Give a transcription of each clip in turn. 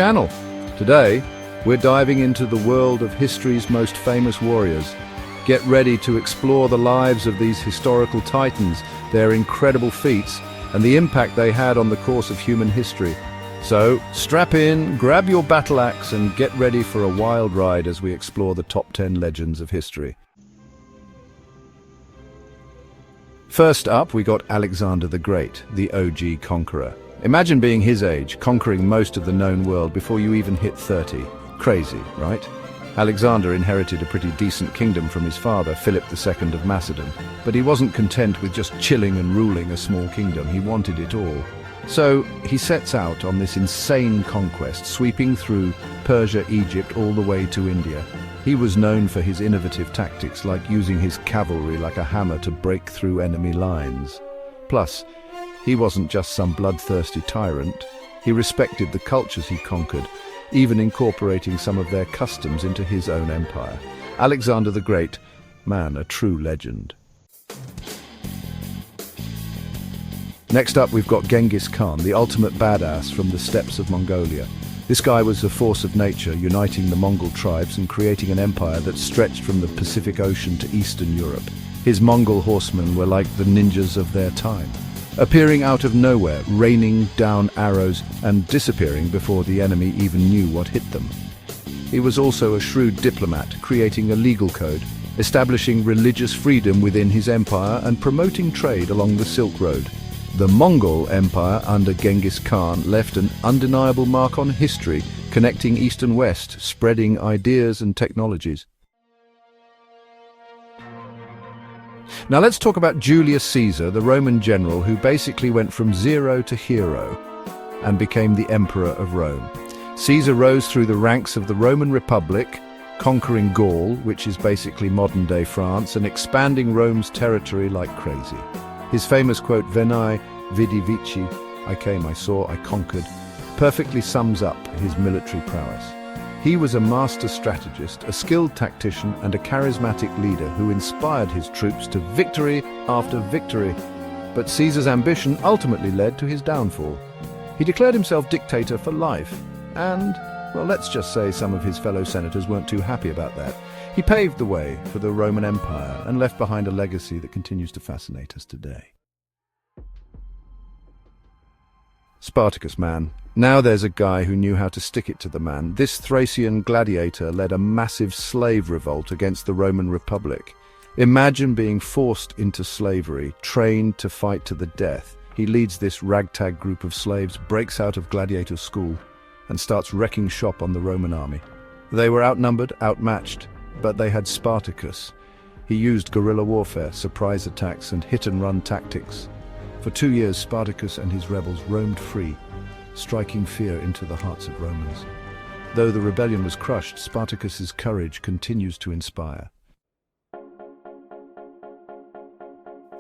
Channel. Today, we're diving into the world of history's most famous warriors. Get ready to explore the lives of these historical titans, their incredible feats, and the impact they had on the course of human history. So, strap in, grab your battle axe, and get ready for a wild ride as we explore the top 10 legends of history. First up, we got Alexander the Great, the OG conqueror. Imagine being his age, conquering most of the known world before you even hit 30. Crazy, right? Alexander inherited a pretty decent kingdom from his father, Philip II of Macedon. But he wasn't content with just chilling and ruling a small kingdom. He wanted it all. So he sets out on this insane conquest, sweeping through Persia, Egypt, all the way to India. He was known for his innovative tactics, like using his cavalry like a hammer to break through enemy lines. Plus, he wasn't just some bloodthirsty tyrant. He respected the cultures he conquered, even incorporating some of their customs into his own empire. Alexander the Great, man, a true legend. Next up, we've got Genghis Khan, the ultimate badass from the steppes of Mongolia. This guy was a force of nature, uniting the Mongol tribes and creating an empire that stretched from the Pacific Ocean to Eastern Europe. His Mongol horsemen were like the ninjas of their time, appearing out of nowhere, raining down arrows and disappearing before the enemy even knew what hit them. He was also a shrewd diplomat, creating a legal code, establishing religious freedom within his empire and promoting trade along the Silk Road. The Mongol Empire under Genghis Khan left an undeniable mark on history, connecting East and West, spreading ideas and technologies. Now let's talk about Julius Caesar, the Roman general who basically went from zero to hero and became the Emperor of Rome. Caesar rose through the ranks of the Roman Republic, conquering Gaul, which is basically modern-day France, and expanding Rome's territory like crazy. His famous quote, "Venai, vidi vici," I came, I saw, I conquered, perfectly sums up his military prowess. He was a master strategist, a skilled tactician, and a charismatic leader who inspired his troops to victory after victory. But Caesar's ambition ultimately led to his downfall. He declared himself dictator for life, and, well, let's just say some of his fellow senators weren't too happy about that. He paved the way for the Roman Empire and left behind a legacy that continues to fascinate us today. Spartacus, man. Now there's a guy who knew how to stick it to the man. This Thracian gladiator led a massive slave revolt against the Roman Republic. Imagine being forced into slavery, trained to fight to the death. He leads this ragtag group of slaves, breaks out of gladiator school, and starts wrecking shop on the Roman army. They were outnumbered, outmatched, but they had Spartacus. He used guerrilla warfare, surprise attacks, and hit-and-run tactics. For 2 years, Spartacus and his rebels roamed free, striking fear into the hearts of Romans. Though the rebellion was crushed, Spartacus's courage continues to inspire.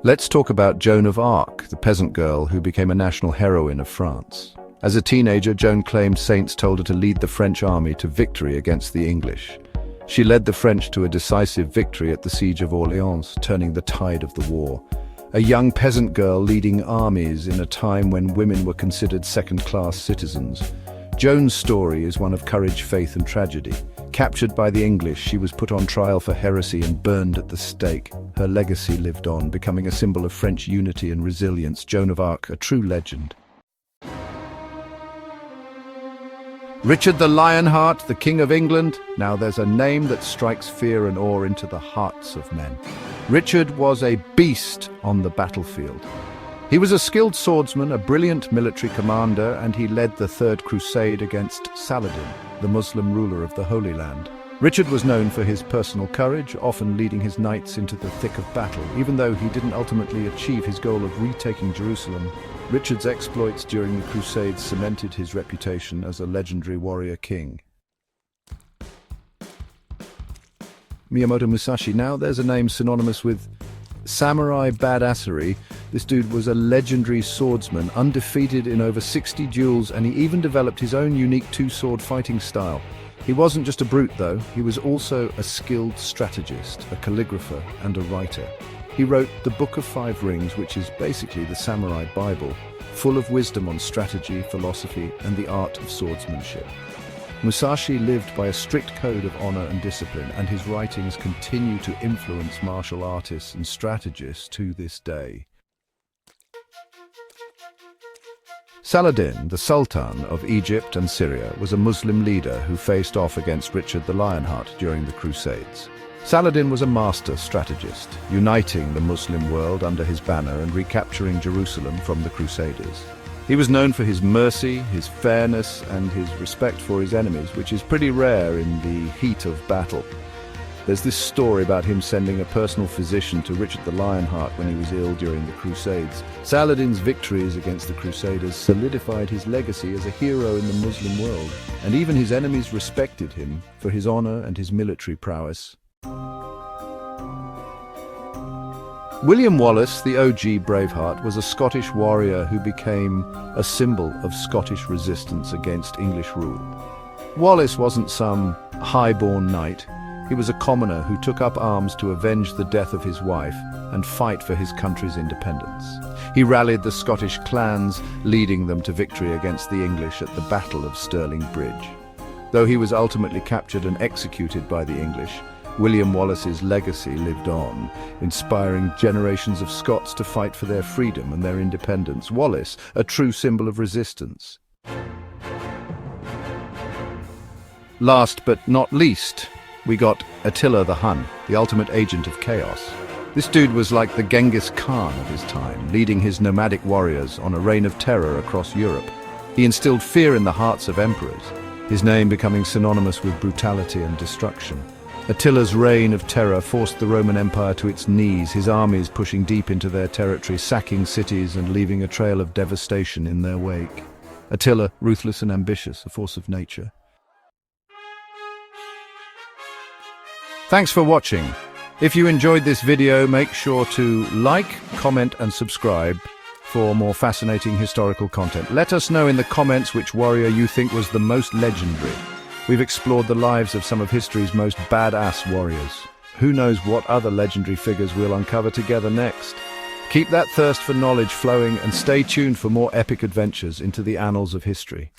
Let's talk about Joan of Arc, the peasant girl who became a national heroine of France. As a teenager, Joan claimed saints told her to lead the French army to victory against the English. She led the French to a decisive victory at the Siege of Orleans, turning the tide of the war. A young peasant girl leading armies in a time when women were considered second-class citizens. Joan's story is one of courage, faith, and tragedy. Captured by the English, she was put on trial for heresy and burned at the stake. Her legacy lived on, becoming a symbol of French unity and resilience. Joan of Arc, a true legend. Richard the Lionheart, the King of England. Now there's a name that strikes fear and awe into the hearts of men. Richard was a beast on the battlefield. He was a skilled swordsman, a brilliant military commander, and he led the Third Crusade against Saladin, the Muslim ruler of the Holy Land. Richard was known for his personal courage, often leading his knights into the thick of battle. Even though he didn't ultimately achieve his goal of retaking Jerusalem, Richard's exploits during the Crusades cemented his reputation as a legendary warrior king. Miyamoto Musashi. Now there's a name synonymous with samurai badassery. This dude was a legendary swordsman, undefeated in over 60 duels, and he even developed his own unique two-sword fighting style. He wasn't just a brute, though. He was also a skilled strategist, a calligrapher, and a writer. He wrote the Book of Five Rings, which is basically the Samurai Bible, full of wisdom on strategy, philosophy, and the art of swordsmanship. Musashi lived by a strict code of honor and discipline, and his writings continue to influence martial artists and strategists to this day. Saladin, the Sultan of Egypt and Syria, was a Muslim leader who faced off against Richard the Lionheart during the Crusades. Saladin was a master strategist, uniting the Muslim world under his banner and recapturing Jerusalem from the Crusaders. He was known for his mercy, his fairness, and his respect for his enemies, which is pretty rare in the heat of battle. There's this story about him sending a personal physician to Richard the Lionheart when he was ill during the Crusades. Saladin's victories against the Crusaders solidified his legacy as a hero in the Muslim world, and even his enemies respected him for his honor and his military prowess. William Wallace, the OG Braveheart, was a Scottish warrior who became a symbol of Scottish resistance against English rule. Wallace wasn't some high-born knight. He was a commoner who took up arms to avenge the death of his wife and fight for his country's independence. He rallied the Scottish clans, leading them to victory against the English at the Battle of Stirling Bridge. Though he was ultimately captured and executed by the English, William Wallace's legacy lived on, inspiring generations of Scots to fight for their freedom and their independence. Wallace, a true symbol of resistance. Last but not least, we got Attila the Hun, the ultimate agent of chaos. This dude was like the Genghis Khan of his time, leading his nomadic warriors on a reign of terror across Europe. He instilled fear in the hearts of emperors, his name becoming synonymous with brutality and destruction. Attila's reign of terror forced the Roman Empire to its knees, his armies pushing deep into their territory, sacking cities and leaving a trail of devastation in their wake. Attila, ruthless and ambitious, a force of nature. Thanks for watching. If you enjoyed this video, make sure to like, comment and subscribe for more fascinating historical content. Let us know in the comments which warrior you think was the most legendary. We've explored the lives of some of history's most badass warriors. Who knows what other legendary figures we'll uncover together next? Keep that thirst for knowledge flowing and stay tuned for more epic adventures into the annals of history.